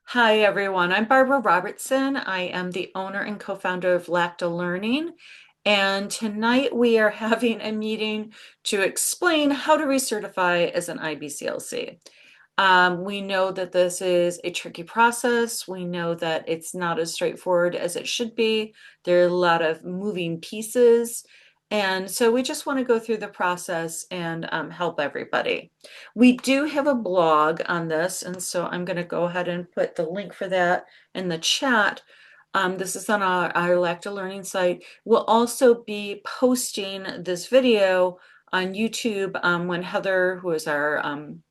Hi, everyone. I'm Barbara Robertson. I am the owner and co-founder of LactaLearning. And tonight we are having a meeting to explain how to recertify as an IBCLC. We know that this is a tricky process. We know that it's not as straightforward as it should be. There are a lot of moving pieces. And so we just want to go through the process and help everybody. We do have a blog on this, and so I'm going to go ahead and put the link for that in the chat. This is on our LactaLearning site. We'll also be posting this video on YouTube when Heather, who is our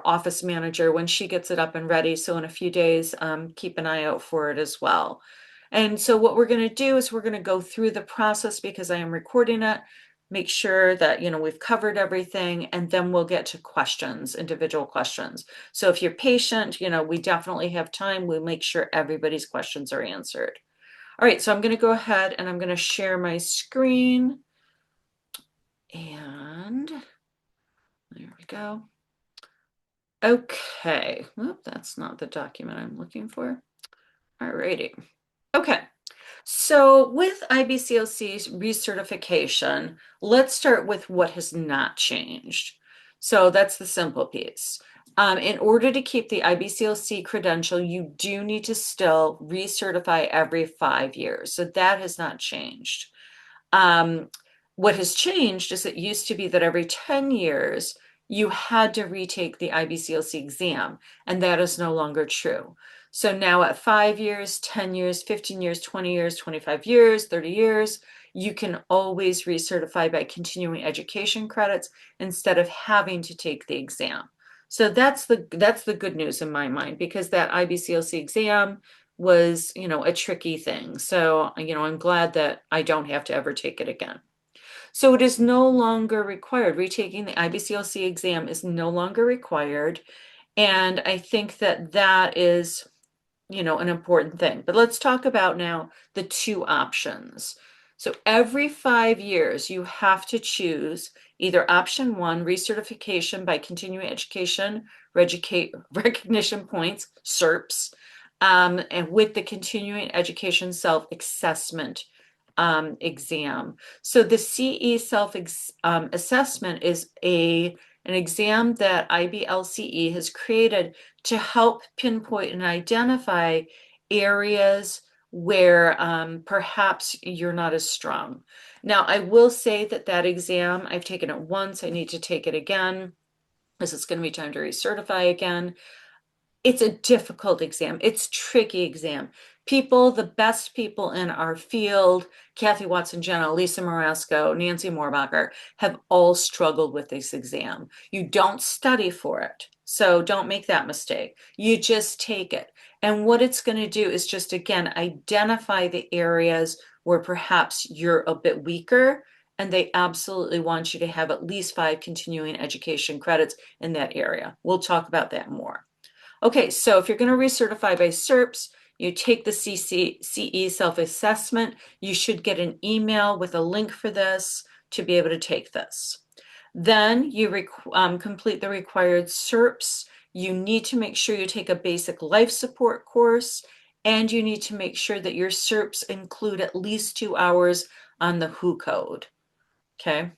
office manager, when she gets it up and ready. So in a few days, keep an eye out for it as well. And so what we're going to do is we're going to go through the process because I am recording it, make sure that, we've covered everything, and then we'll get to questions, individual questions. So if you're patient, we definitely have time. We'll make sure everybody's questions are answered. All right, so I'm going to go ahead and I'm going to share my screen. And there we go. Okay, Oop, that's not the document I'm looking for. All righty. Okay, so with IBCLC's recertification, let's start with what has not changed. So that's the simple piece. In order to keep the IBCLC credential, you do need to still recertify every 5 years. So that has not changed. What has changed is it used to be that every 10 years, you had to retake the IBCLC exam, and that is no longer true. So now at 5 years, 10 years, 15 years, 20 years, 25 years, 30 years, you can always recertify by continuing education credits instead of having to take the exam. So that's the good news in my mind, because that IBCLC exam was, a tricky thing. So, I'm glad that I don't have to ever take it again. So it is no longer required. Retaking the IBCLC exam is no longer required. And I think that that is, an important thing. But let's talk about now the two options. So every 5 years, you have to choose either option one, recertification by continuing education, recognition points, CERPs, and with the continuing education self-assessment exam. So the CE self-assessment is an exam that IBLCE has created to help pinpoint and identify areas where perhaps you're not as strong. Now, I will say that that exam, I've taken it once, I need to take it again, because it's going to be time to recertify again. It's a difficult exam. It's a tricky exam. People, the best people in our field, Kathy Watson Jenna, Lisa Marasco, Nancy Moorbacher, have all struggled with this exam. You don't study for it, so don't make that mistake. You just take it. And what it's going to do is just, again, identify the areas where perhaps you're a bit weaker, and they absolutely want you to have at least 5 continuing education credits in that area. We'll talk about that more. Okay, so if you're going to recertify by CERPs, you take the CE self-assessment. You should get an email with a link for this to be able to take this. Then you complete the required CERPs. You need to make sure you take a basic life support course, and you need to make sure that your CERPs include at least 2 hours on the WHO code. Okay.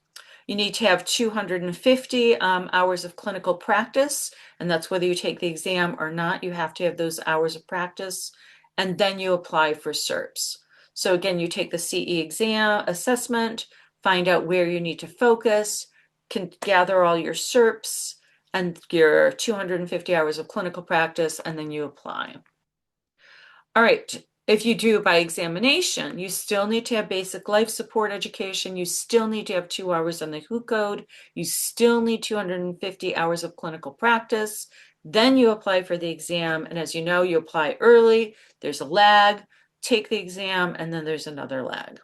You need to have 250 hours of clinical practice, and that's whether you take the exam or not. You have to have those hours of practice, and then you apply for CERPs. So again, you take the CE exam assessment, find out where you need to focus, can gather all your CERPs and your 250 hours of clinical practice, and then you apply. All right. If you do by examination, you still need to have basic life support education. You still need to have 2 hours on the WHO code. You still need 250 hours of clinical practice. Then you apply for the exam. And as you know, you apply early. There's a lag. Take the exam, and then there's another lag.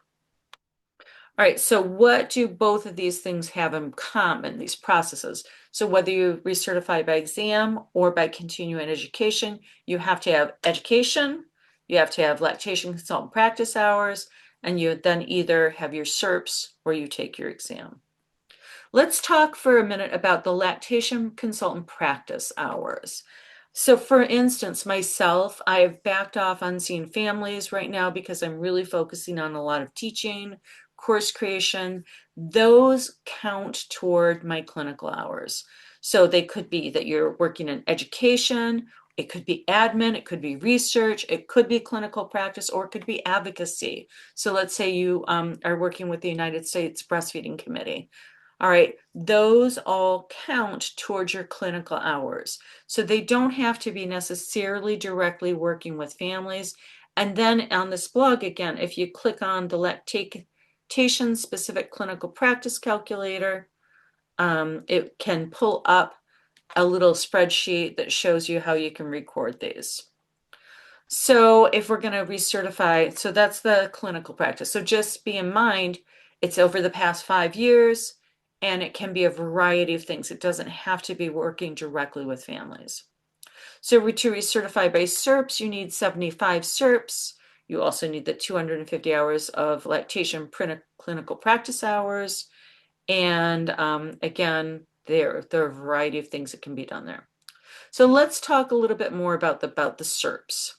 All right, so what do both of these things have in common, these processes? So whether you recertify by exam or by continuing education, you have to have education, you have to have lactation consultant practice hours, and you then either have your CERPs or you take your exam. Let's talk for a minute about the lactation consultant practice hours. So for instance, myself, I've backed off on seeing families right now because I'm really focusing on a lot of teaching, course creation. Those count toward my clinical hours. So they could be that you're working in education, it could be admin, it could be research, it could be clinical practice, or it could be advocacy. So let's say you are working with the United States Breastfeeding Committee. All right, those all count towards your clinical hours. So they don't have to be necessarily directly working with families. And then on this blog, again, if you click on the lactation specific clinical practice calculator, it can pull up a little spreadsheet that shows you how you can record these. So if we're going to recertify, so that's the clinical practice. So just be in mind, it's over the past 5 years, and it can be a variety of things. It doesn't have to be working directly with families. So to recertify by CERPs, you need 75 CERPs. You also need the 250 hours of lactation clinical practice hours. And again, there are a variety of things that can be done there. So let's talk a little bit more about the CERPs.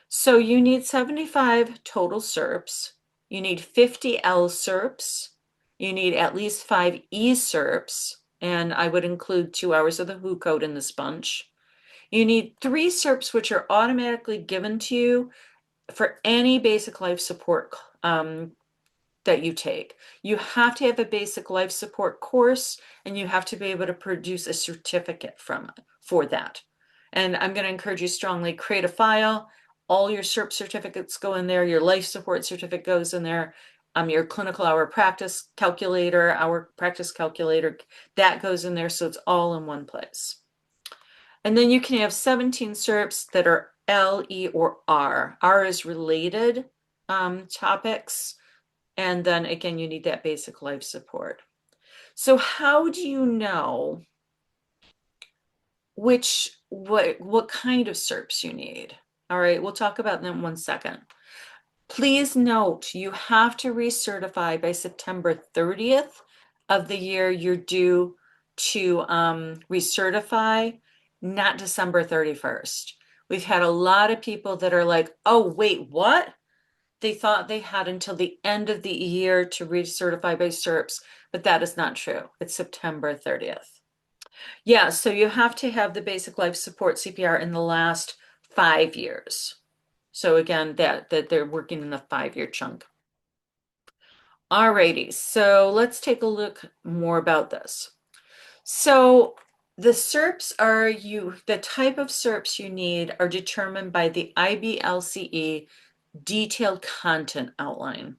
So you need 75 total CERPs. You need 50 L CERPs. You need at least 5 E CERPs, and I would include 2 hours of the WHO code in this bunch. You need 3 CERPs, which are automatically given to you for any basic life support that you take. You have to have a basic life support course, and you have to be able to produce a certificate for that. And I'm going to encourage you strongly, create a file. All your CERP certificates go in there. Your life support certificate goes in there. Your clinical hour practice calculator, that goes in there. So it's all in one place. And then you can have 17 CERPs that are L, E, or R. R is related topics. And then again, you need that basic life support. So how do you know what kind of CERPs you need? All right, we'll talk about them in 1 second. Please note, you have to recertify by September 30th of the year you're due to recertify, not December 31st. We've had a lot of people that are like, oh, wait, what? They thought they had until the end of the year to recertify by CERPs, but that is not true. It's September 30th. Yeah, so you have to have the basic life support CPR in the last 5 years. So again, that they're working in the 5-year chunk. Alrighty, so let's take a look more about this. So the CERPs the type of CERPs you need are determined by the IBCLC detailed content outline.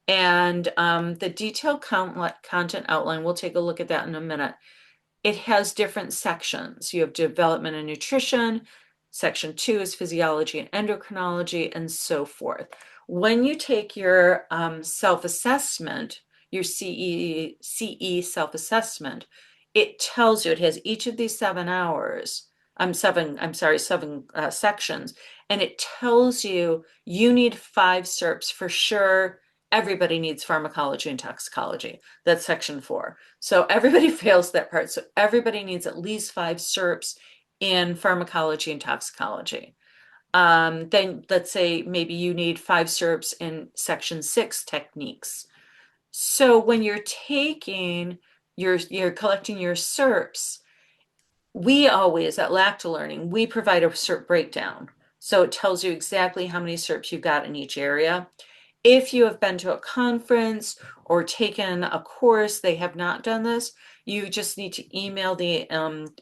And the detailed content outline, we'll take a look at that in a minute. It has different sections. You have development and nutrition. Section 2 is physiology and endocrinology, and so forth. When you take your self-assessment, your CE self-assessment, it tells you, it has each of these 7 sections, and it tells you you need 5 CERPs for sure. Everybody needs pharmacology and toxicology. That's section 4. So everybody fails that part. So everybody needs at least 5 CERPs in pharmacology and toxicology. Then let's say maybe you need 5 CERPs in section 6 techniques. So when you're collecting your CERPs, we always at LactaLearning, we provide a CERP breakdown. So it tells you exactly how many CERPs you've got in each area. If you have been to a conference or taken a course, they have not done this, you just need to email the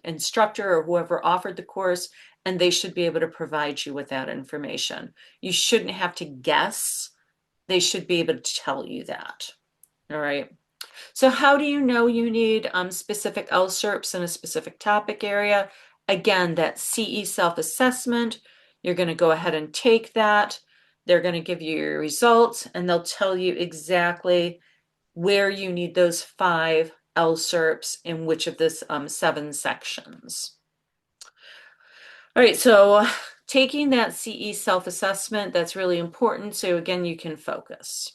instructor or whoever offered the course, and they should be able to provide you with that information. You shouldn't have to guess. They should be able to tell you that. All right. So how do you know you need specific LCERPs in a specific topic area? Again, that CE self-assessment, you're going to go ahead and take that. They're going to give you your results, and they'll tell you exactly where you need those 5 LCERPs in which of this 7 sections. All right, so taking that CE self-assessment, that's really important. So again, you can focus.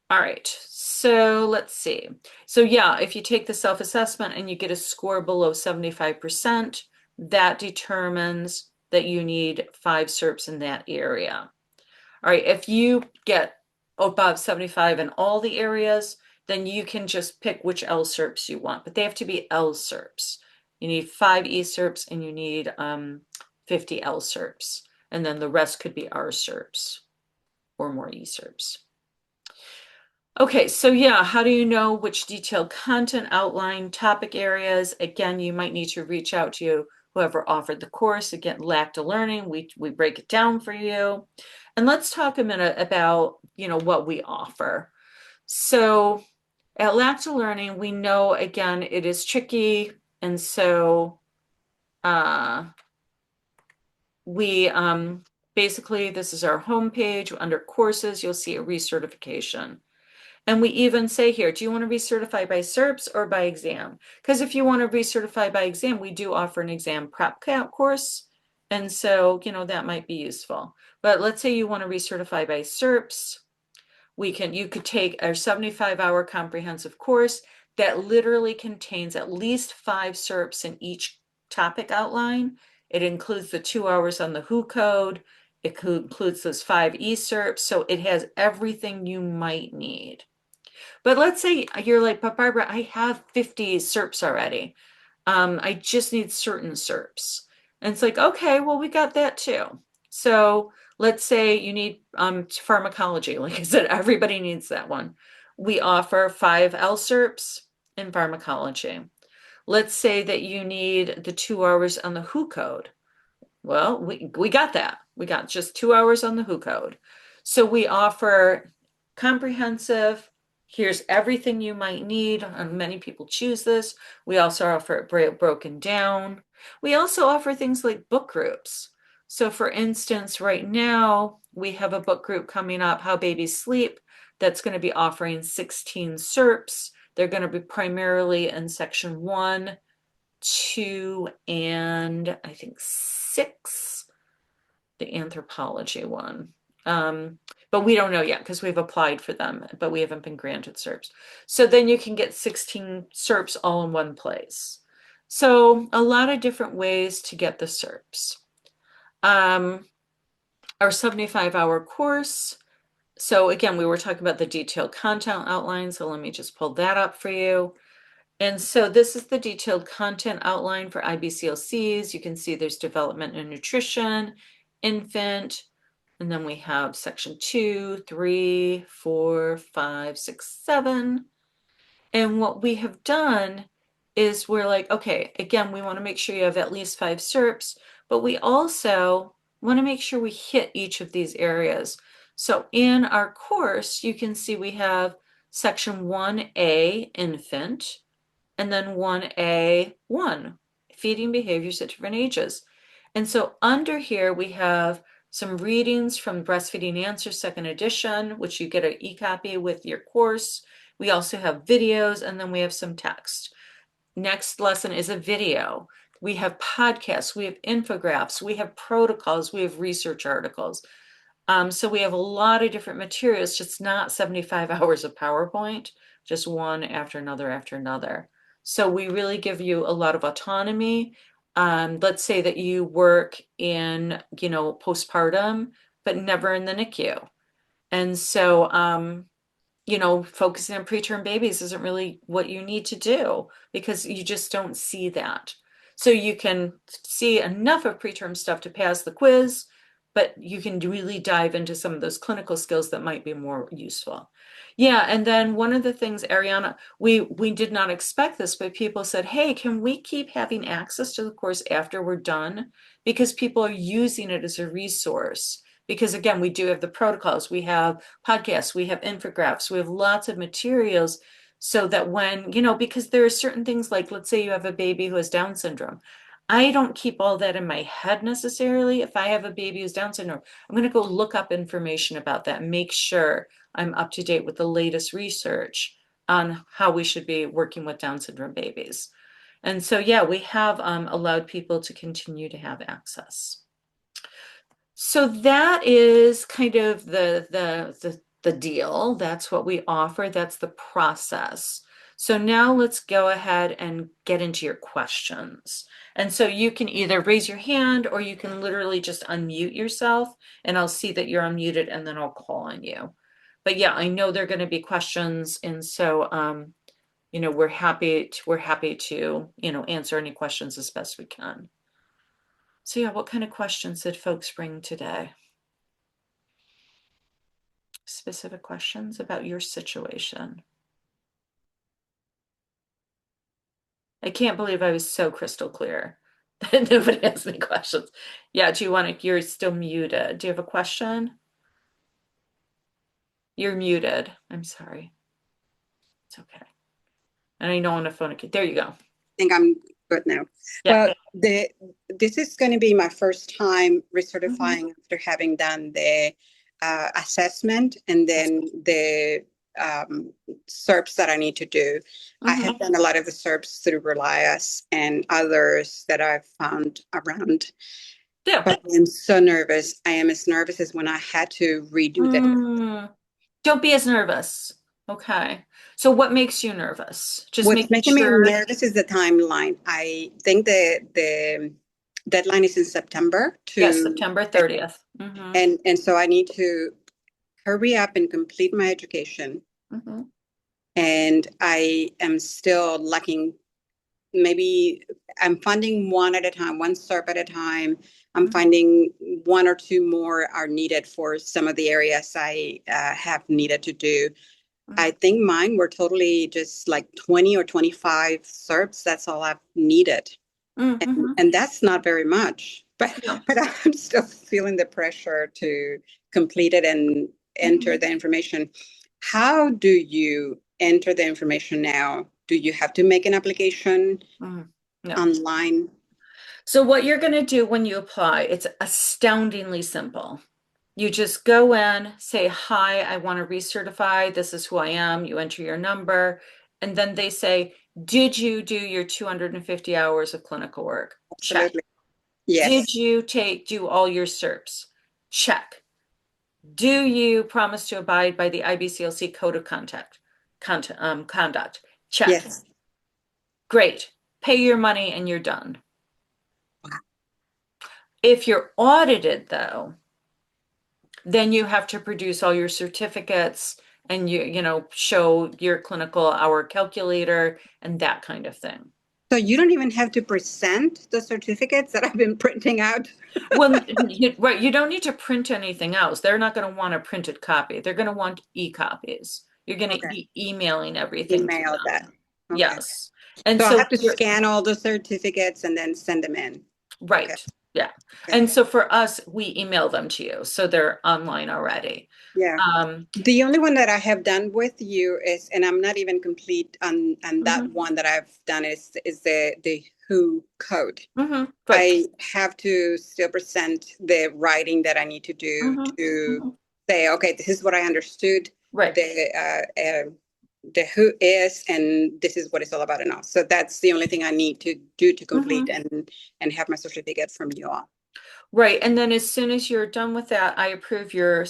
All right, so let's see. So yeah, if you take the self-assessment and you get a score below 75%, that determines that you need 5 CERPs in that area. All right, if you get above 75 in all the areas, then you can just pick which LCERPs you want, but they have to be LCERPs. You need 5 ECERPs and you need 50 LCERPs, and then the rest could be RCERPs or more ECERPs. Okay, so yeah, how do you know which detailed content, outline, topic areas? Again, you might need to reach out to whoever offered the course. Again, LactaLearning, we break it down for you. And let's talk a minute about, what we offer. So at LactaLearning, we know, again, it is tricky. And so we basically, this is our homepage. Under courses, you'll see a recertification. And we even say here, do you want to recertify by CERPs or by exam? Because if you want to recertify by exam, we do offer an exam prep course. And so, that might be useful. But let's say you want to recertify by CERPs. You could take our 75-hour comprehensive course that literally contains at least 5 CERPs in each topic outline. It includes the 2 hours on the WHO code. It includes those 5 ECERPs. So it has everything you might need. But let's say you're like, but Barbara, I have 50 CERPs already. I just need certain CERPs. And it's like, okay, well, we got that too. So let's say you need pharmacology. Like I said, everybody needs that one. We offer 5 LCERPs in pharmacology. Let's say that you need the 2 hours on the WHO code. Well, we got that. We got just 2 hours on the WHO code. So we offer comprehensive. Here's everything you might need, and many people choose this. We also offer it broken down. We also offer things like book groups. So for instance, right now, we have a book group coming up, How Babies Sleep, that's going to be offering 16 CERPs. They're going to be primarily in section 1, 2, and I think 6, the anthropology one. But we don't know yet because we've applied for them, but we haven't been granted CERPs. So then you can get 16 CERPs all in one place. So a lot of different ways to get the CERPs. Our 75-hour course. So again, we were talking about the detailed content outline. So let me just pull that up for you. And so this is the detailed content outline for IBCLCs. You can see there's development and nutrition, infant, and then we have section 2, 3, 4, 5, 6, 7. And what we have done is we're like, okay, again, we want to make sure you have at least 5 CERPs, but we also want to make sure we hit each of these areas. So in our course, you can see we have section 1A, infant, and then 1A1, feeding behaviors at different ages. And so under here, we have some readings from Breastfeeding Answers, 2nd edition, which you get an e-copy with your course. We also have videos, and then we have some text. Next lesson is a video. We have podcasts, we have infographics, we have protocols, we have research articles. So we have a lot of different materials, just not 75 hours of PowerPoint, just one after another after another. So we really give you a lot of autonomy. Let's say that you work in, postpartum, but never in the NICU. And so, focusing on preterm babies isn't really what you need to do because you just don't see that. So you can see enough of preterm stuff to pass the quiz, but you can really dive into some of those clinical skills that might be more useful. Yeah, and then one of the things, Ariana, we did not expect this, but people said, hey, can we keep having access to the course after we're done? Because people are using it as a resource. Because again, we do have the protocols, we have podcasts, we have infographics, we have lots of materials so that when, because there are certain things like, let's say you have a baby who has Down syndrome. I don't keep all that in my head necessarily. If I have a baby who's Down syndrome, I'm going to go look up information about that, make sure I'm up to date with the latest research on how we should be working with Down syndrome babies. And so, yeah, we have allowed people to continue to have access. So that is kind of the deal. That's what we offer. That's the process. So now let's go ahead and get into your questions. And so you can either raise your hand or you can literally just unmute yourself and I'll see that you're unmuted and then I'll call on you. But yeah, I know there are going to be questions. And so, we're happy to, answer any questions as best we can. So yeah, what kind of questions did folks bring today? Specific questions about your situation. I can't believe I was so crystal clear that nobody has any questions. Yeah, you're still muted. Do you have a question? You're muted. I'm sorry. It's okay. And I know on the phone, there you go. I think I'm good now. Yeah. Well, this is going to be my first time recertifying after having done the assessment and then the CERPs that I need to do. I have done a lot of the CERPs through Relias and others that I've found around. Yeah. But I'm so nervous. I am as nervous as when I had to redo them. Don't be as nervous. Okay. So what makes you nervous? Just What's making making me sure. nervous is the timeline. I think the deadline is in September Yes, to September 30th. and so I need to hurry up and complete my education. And I am still lacking. Maybe I'm funding one at a time, one CERP at a time. I'm finding one or two more are needed for some of the areas I have needed to do. I think mine were totally just like 20 or 25 CERPs. That's all I've needed. And that's not very much. But I'm still feeling the pressure to complete it and enter the information. How do you enter the information now? Do you have to make an application online? So what you're going to do when you apply, it's astoundingly simple. You just go in, say, hi, I want to recertify. This is who I am. You enter your number. And then they say, did you do your 250 hours of clinical work? Absolutely. Check. Yes. Did you do all your CERPs? Check. Do you promise to abide by the IBCLC code of conduct? Check. Yes. Great. Pay your money and you're done. If you're audited, though, then you have to produce all your certificates and show your clinical hour calculator and that kind of thing. So you don't even have to present the certificates that I've been printing out? Well, right, you don't need to print anything else. They're not going to want a printed copy. They're going to want e-copies. You're going to be emailing everything to Email them. that. Okay. Yes. And So I so have to scan all the certificates and then send them in. right. Okay. Yeah. And so for us, we email them to you. So they're online already. Yeah. The only one that I have done with you is, and I'm not even complete on that one that I've done is the WHO code. Right. I have to still present the writing that I need to do to say, okay, this is what I understood. Right. The who is, and this is what it's all about and all. So that's the only thing I need to do to complete and have my certificate from you all. Right. And then as soon as you're done with that, I approve your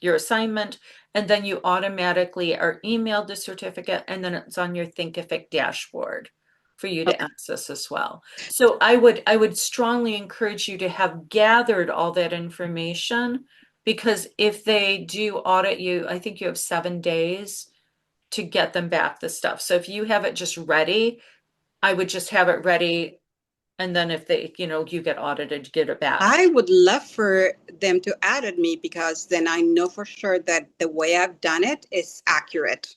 assignment, and then you automatically are emailed the certificate, and then it's on your Thinkific dashboard for you to access as well. So I would strongly encourage you to have gathered all that information, because if they do audit you, I think you have 7 days to get them back the stuff. So if you have it just ready, I would just have it ready. And then if they, you get audited, get it back. I would love for them to audit me because then I know for sure that the way I've done it is accurate.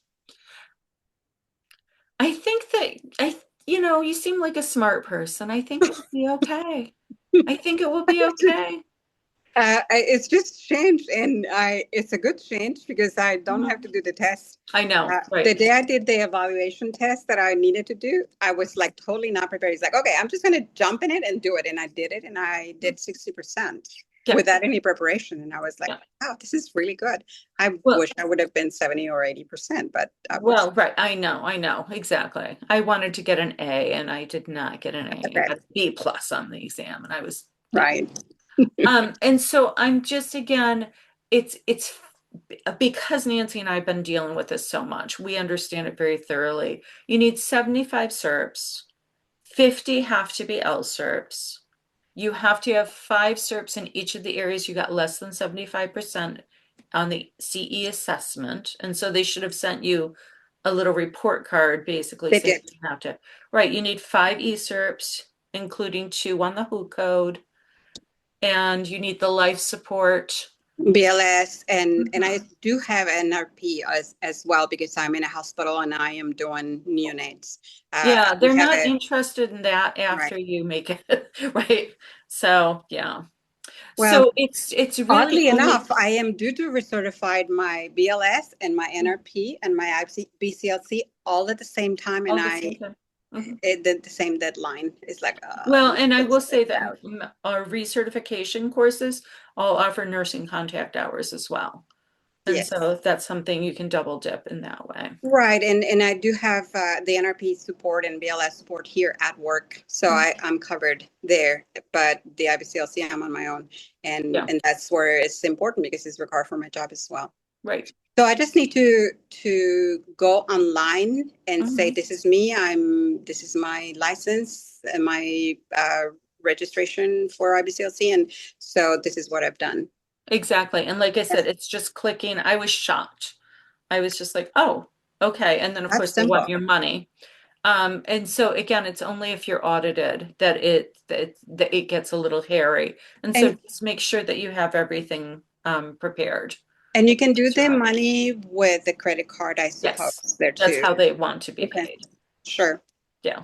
I think that you seem like a smart person. I think it'll be okay. I think it will be okay. It's just changed, and it's a good change because I don't have to do the test. I know. Right. The day I did the evaluation test that I needed to do, I was like totally not prepared. It's like, okay, I'm just going to jump in it and do it. And I did it, and I did 60% without any preparation. And I was like, wow, this is really good. I wish I would have been 70 or 80%, but I was. Well, right. I know. Exactly. I wanted to get an A and I did not get an A. I got B plus on the exam and I was right. And so I'm just, again, it's because Nancy and I have been dealing with this so much, we understand it very thoroughly. You need 75 CERPs, 50 have to be LCERPs. You have to have 5 CERPs in each of the areas you got less than 75% on the CE assessment. And so they should have sent you a little report card basically They saying did. you have to. Right, you need 5 CERPs, including 2 on the WHO code, and you need the life support. BLS, and I Mhm. do have NRP as well because I'm in a hospital and I am doing neonates. Yeah, We they're have not a interested in that right. after you make it, right? So, yeah. Well, So it's really oddly only enough, I am due to recertify my BLS and my mm, NRP and my IBCLC all at the same time, and all the same time. Mhm. it did the same deadline. It's like, Well, let's and I get will say this that out. our recertification courses all offer nursing contact hours as well. And so Yes. if that's something you can double dip in that way. Right, and I do have the NRP support and BLS support here at work, so Mhm. I'm covered there. But the IBCLC, I'm on my own, Yeah, and that's where it's important because it's required for my job as well. right. So I just need to go online and say, Mhm. this is me. This is my license and my registration for IBCLC, and so this is what I've done. Exactly. And like I said, That's, it's just clicking. I was shocked. I was just like, oh, okay. And then of that's course they want simple. your money. And so again, it's only if you're audited that it gets a little hairy. And so And just make sure that you have everything prepared And you in can do case you're the audited. money with the credit card, I Yes, suppose, there that's too. how they want to be Okay, paid. sure. Yeah.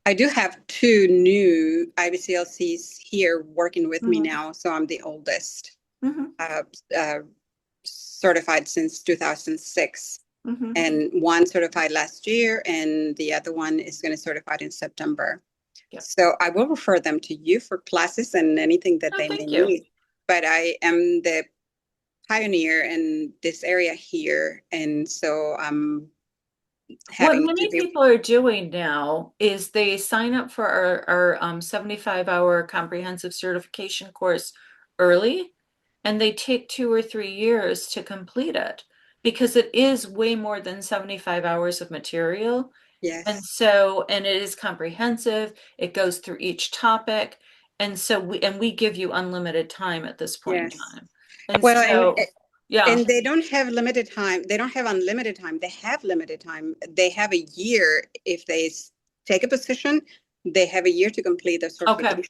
I do have two new IBCLCs here working with me Hmm. now, so I'm the oldest, Hmm. uh, uh, certified since 2006. Hmm. And one certified last year, and the other one is going to certify in September. Yeah. So I will refer them to you for classes and anything that Oh, they may thank you. need. But I am the pioneer in this area here, and so I'm What having to many be people are doing now is they sign up for our 75-hour comprehensive certification course early, and they take 2 or 3 years to complete it because it is way more than 75 hours of material. And yes, so, and it is comprehensive, it goes through each topic. And so we give you unlimited time at this point in yes. time. And Well, so, yeah, and they don't have limited time. They don't have unlimited time. They have limited time. They have a year if they take a position. They have a year to complete their okay, certification.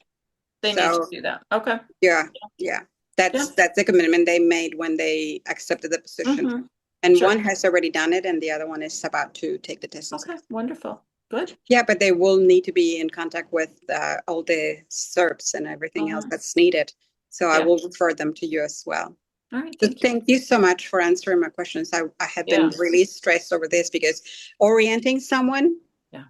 they need to So do that. Okay. yeah, yeah, Yeah. that's the commitment they made when they accepted the position. Mm-hmm. And Sure. one has already done it, and the other one is about to take the test as Okay, well. wonderful. Good. Yeah, but they will need to be in contact with all the CERPs and everything else Uh-huh. that's needed. So I Yeah. will refer them to you as well. All right, So thank you. thank you so much for answering my questions. I have been Yeah. really stressed over this because orienting someone, Yeah.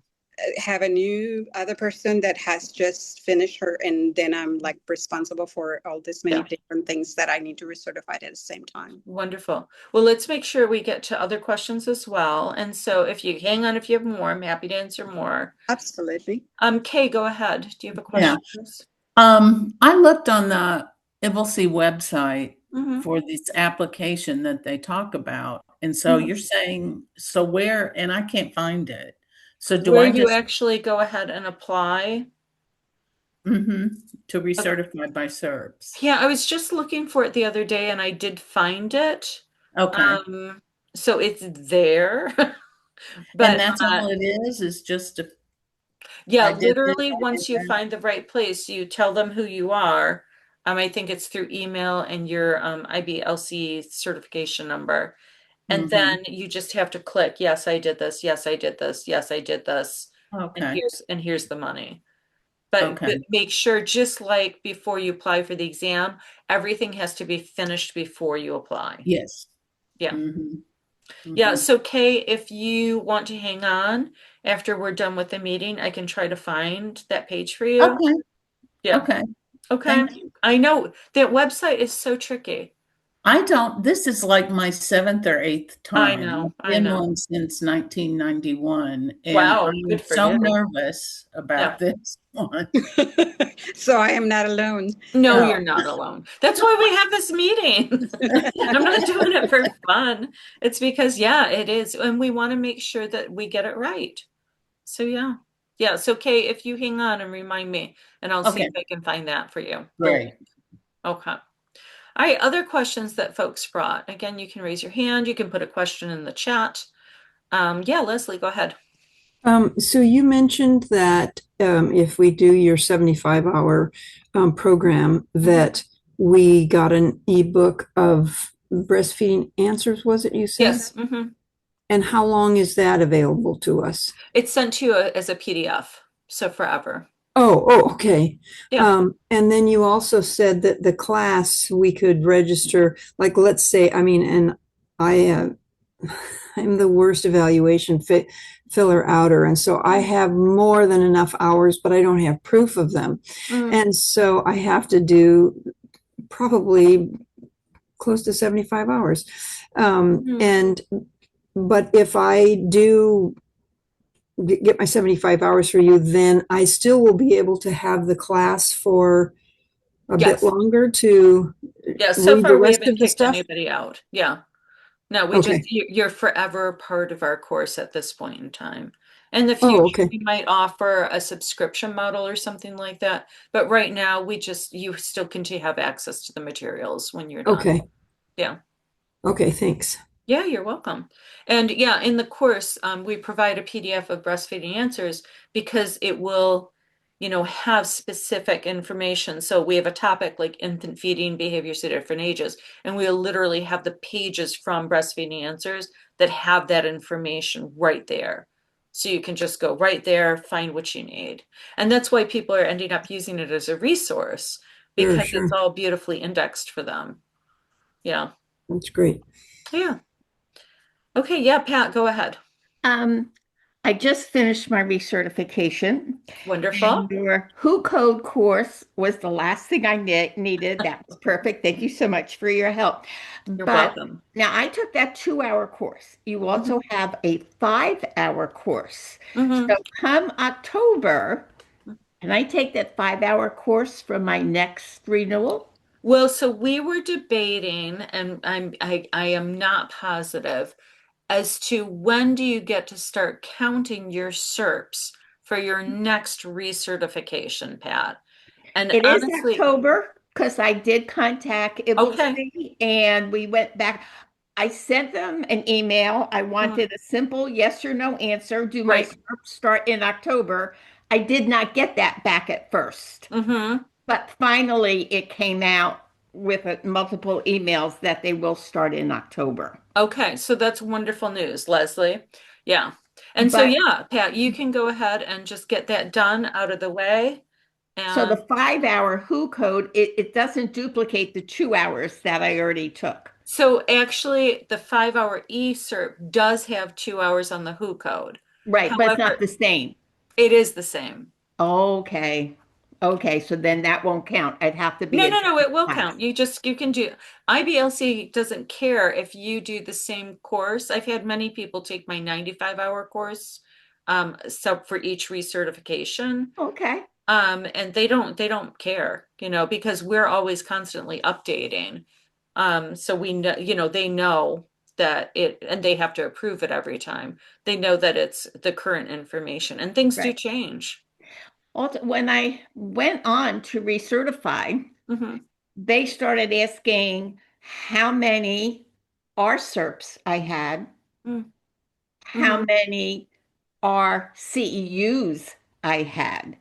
have a new other person that has just finished her, and then I'm like responsible for all this many Yeah. different things that I need to recertify at the same time. Wonderful. Well, let's make sure we get to other questions as well. And so if you hang on, if you have more, I'm happy to answer more. Absolutely. Kay, go ahead. Do you have a Yeah. question, please? I looked on the IBCLC website Mm-hmm. for this application that they talk about. And so Mm-hmm. you're saying, so where, and I can't find it. So do Where I you just, actually go ahead and apply. mhm, to Okay. recertify by CERPs? Yeah, I was just looking for it the other day and I did find it. Okay. Um, so it's there. And But that's all it is just a, yeah, I did this, literally, I did once you that. find the right place, you tell them who you are. I think it's through email and your IBLC certification number. And Hmm. then you just have to click, yes, I did this, yes, I did this, yes, I did this, and Okay. here's the money. But Okay. make sure, just like before you apply for the exam, everything has to be finished before you apply. Yes. Yeah. Hmm. Yeah, Hmm. so Kay, if you want to hang on after we're done with the meeting, I can try to find that page for you. Okay. Yeah. Okay. Okay. Thank you. I know that website is so tricky. I don't, this is like my seventh or eighth I time. know, I've I been know. one since 1991, and Wow, I'm good for so you. nervous Yeah. about this one. So I am not alone. No, Oh, you're not alone. That's why we have this meeting. I'm not doing it for fun. It's because, yeah, it is. And we want to make sure that we get it right. So, yeah. Yeah. So, Kay, if you hang on and remind me, and I'll see okay, if I can find that for you. The link. great. Okay. All right. Other questions that folks brought. Again, you can raise your hand. You can put a question in the chat. Yeah, Leslie, go ahead. So you mentioned that if we do your 75-hour program, that we got an ebook of breastfeeding answers, was it you said? Yes. And how long is that available to us? It's sent to you as a PDF. So forever. Okay. Yeah. And then you also said that the class we could register, like let's say, I mean, and I I'm the worst evaluation filler outer. And so I have more than enough hours, but I don't have proof of them. Mm. And so I have to do probably close to 75 hours. And, but if I do get my 75 hours for you, then I still will be able to have the class for a bit Yes. longer to Yeah. So read the far, we rest haven't of the kicked stuff. anybody out. Yeah. No, Okay. you're forever part of our course at this point in time. In the Oh, future, okay. we might offer a subscription model or something like that. But right now, you still continue to have access to the materials when you're done. Okay. Yeah. Okay. Thanks. Yeah, you're welcome. And yeah, in the course, we provide a PDF of breastfeeding answers because it will, have specific information. So we have a topic like infant feeding behaviors at different ages, and we'll literally have the pages from breastfeeding answers that have that information right there. So you can just go right there, find what you need. And that's why people are ending up using it as a resource Sure, because it's sure. all beautifully indexed for them. Yeah. That's great. Yeah. Okay, yeah, Pat, go ahead. Um, I just finished my recertification, Wonderful. and your Who Code course was the last thing I needed. That was perfect. Thank you so much for your help. You're But welcome. now I took that 2 hour course. You also have a 5 hour course. Hmm. So come October, can I take that 5 hour course for my next renewal? Well, so we were debating, and I am not positive as to when do you get to start counting your CERPs for your next recertification, Pat. And It is honestly, October because I did contact okay. IBCLC and we went back. I sent them an email. I Mm, wanted a simple yes or no answer. Do my right. SERP start in October? I did not get that back at first, Hmm. but finally it came out with multiple emails that they will start in October. Okay, so that's wonderful news, Leslie. Yeah. And so, But yeah, Pat, you can go ahead and just get that done out of the way. so the And 5 hour Who code, it doesn't duplicate the 2 hours that I already took. so actually, the 5 hour eCERP does have 2 hours on the WHO code. Right, but it's not However, the same. it is the same. Okay. Okay, so then that won't count. I'd have to be No, a no, no, different it will class. count. You can do IBLC doesn't care if you do the same course. I've had many people take my 95-hour course, so for each recertification. Okay, And they don't care, because we're always constantly updating. So we know, they know that and they have to approve it every time. They know that it's the current information and things do right. change. Also, when I went on to recertify, Hmm. they started asking how many RCERPs I had, how Mm-hmm. many R CEUs I had,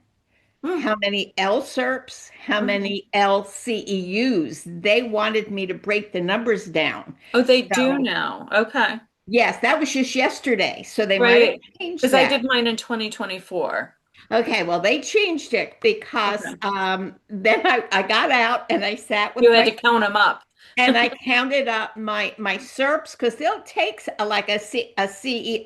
how many LCERPs, how Mm-hmm. many LCEUs. They wanted me to break the numbers down. Oh, they do So, now. Okay. yes, that was just yesterday. So they might have Right. changed Because I that. did mine in 2024. Okay, well, they changed it because Okay. then I got out and I sat You with had my to count them up. and I counted up my SERPs because they'll take like a CEU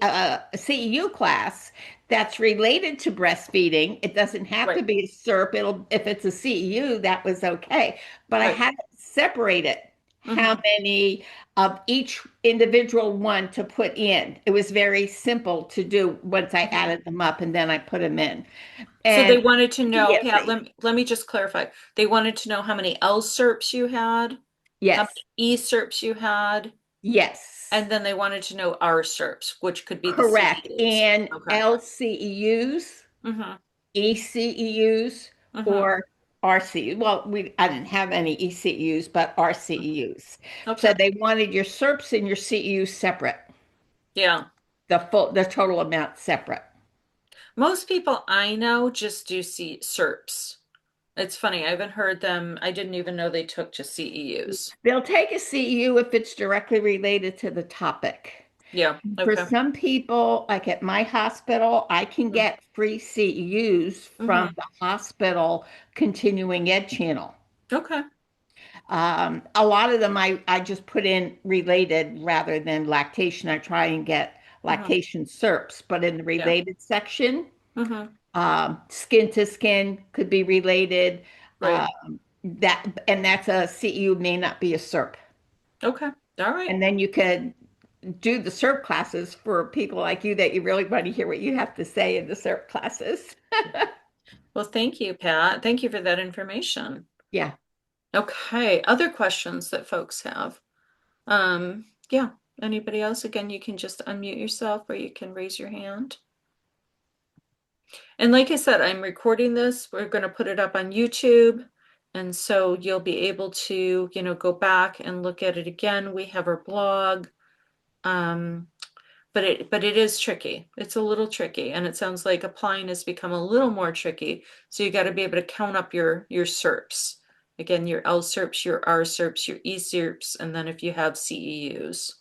class that's related to breastfeeding. It doesn't have to Right. be a SERP. It'll if it's a CEU, that was okay. But I Right. had it separated. how many of each individual one to put in. It was very simple to do once I added them up and then I put them in. So they And wanted to know, Pat, immediately, let me just clarify. They wanted to know how many LCERPs you had, how yes, many ECERPs you had, yes, and then they wanted to know RCERPs, which could be the correct. CEUs. And Okay. LCEUs, Mm-hmm. ECEUs, Mm-hmm. or RCU. Well, I didn't have any ECEUs, but RCEUs. So Okay. they wanted your CERPs and your CEUs separate, Yeah. the total amount separate. Most people I know just do CERPs. It's funny, I haven't heard them. I didn't even know they took to CEUs. They'll take a CEU if it's directly related to the topic. Yeah. For Okay. some people, like at my hospital, I can get free CEUs Mm-hmm. from the hospital continuing ed channel. Okay. A lot of them I just put in related rather than lactation. I try and get Mm-hmm. lactation CERPs, but in the Yeah. related section, Mm-hmm. skin to skin could be related. Right. That's a CEU may not be a CERP. Okay. All right. And then you could do the CERP classes for people like you that you really want to hear what you have to say in the CERP classes. Well, thank you, Pat. Thank you for that information. Yeah. Okay. Other questions that folks have? Yeah. Anybody else? Again, you can just unmute yourself or you can raise your hand. And like I said, I'm recording this. We're going to put it up on YouTube. And so you'll be able to, go back and look at it again. We have our blog. But it is tricky. It's a little tricky. And it sounds like applying has become a little more tricky. So you got to be able to count up your CERPs. Again, your LCERPs, your RCERPs, your ECERPs, and then if you have CEUs.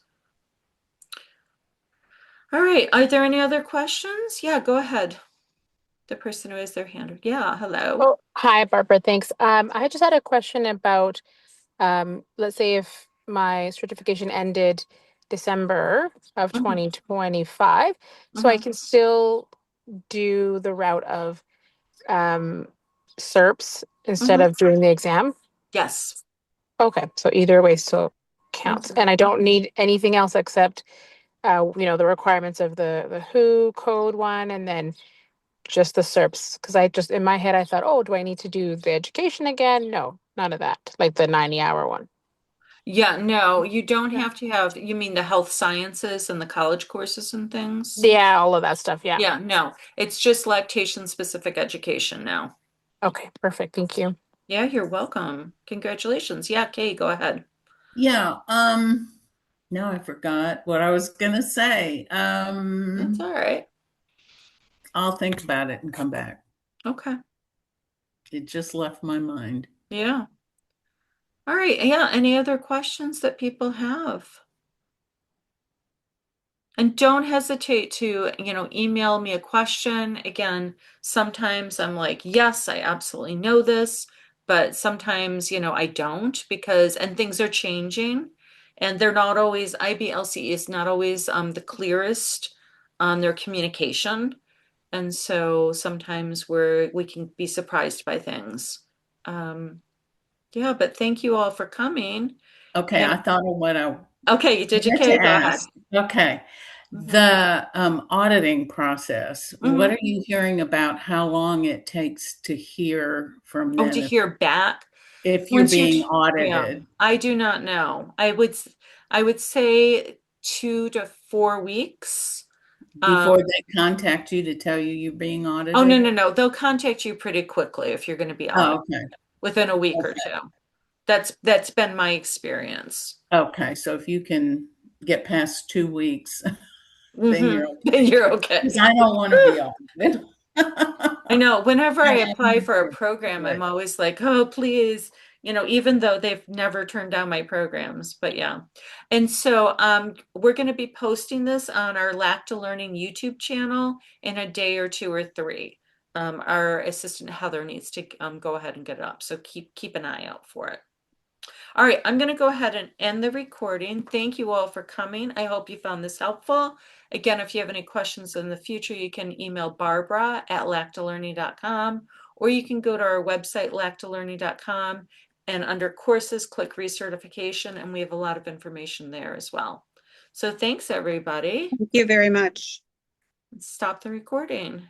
All right. Are there any other questions? Yeah, go ahead. The person who has their hand. Yeah, hello. Oh, hi, Barbara. Thanks. I just had a question about, let's say if my certification ended December of Mhm. 2025, so I Mhm. can still do the route of CERPs instead Mhm. of doing the exam. Yes. Okay, so either way still counts, Mhm. and I don't need anything else except, the requirements of the WHO code one, and then just the CERPs, because I just in my head I thought, oh, do I need to do the education again? No, none of that. Like the 90-hour one. Yeah, no, you don't Yeah. have to have, you mean the health sciences and the college courses and things? Yeah, all of that stuff. Yeah. Yeah, no, it's just lactation specific education now. Okay, perfect. Thank you. Yeah, you're welcome. Congratulations. Yeah, Kay, go ahead. Yeah. Now I forgot what I was gonna say. That's all right. I'll think about it and come back. Okay. It just left my mind. Yeah. All right. Yeah, any other questions that people have? And don't hesitate to, email me a question. Again, sometimes I'm like, yes, I absolutely know this, but sometimes, I don't and things are changing and they're not always, IBLC is not always the clearest on their communication. And so sometimes we can be surprised by things. Yeah, but thank you all for coming. Okay, I And thought of what I okay, did you, wanted to Kay? Go ahead. ask. Okay. Mhm. The auditing process, what Mhm. are you hearing about how long it takes to hear from Oh, to them hear back. if you're Once you're, being yeah, audited I do not know. I would say 2 to 4 weeks. Um, before they contact you to tell you you're being oh, no, audited? no, no. They'll contact you pretty quickly if you're going to be Oh, audited okay. within a week or Okay. two. That's been my experience. Okay. So if you can get past 2 weeks, then you're okay. Then you're okay. Because I don't want to be audited. I know whenever I And apply I'm for a here program, for I'm it. always like, oh, please, even though they've never turned down my programs, but yeah. And so we're going to be posting this on our LactaLearning YouTube channel in a day or two or three. Our assistant Heather needs to go ahead and get it up. So keep an eye out for it. All right, I'm going to go ahead and end the recording. Thank you all for coming. I hope you found this helpful. Again, if you have any questions in the future, you can email Barbara at lactalearning.com, or you can go to our website, lactalearning.com, And under courses, click recertification, and we have a lot of information there as well. So thanks, everybody. Thank you very much. Stop the recording.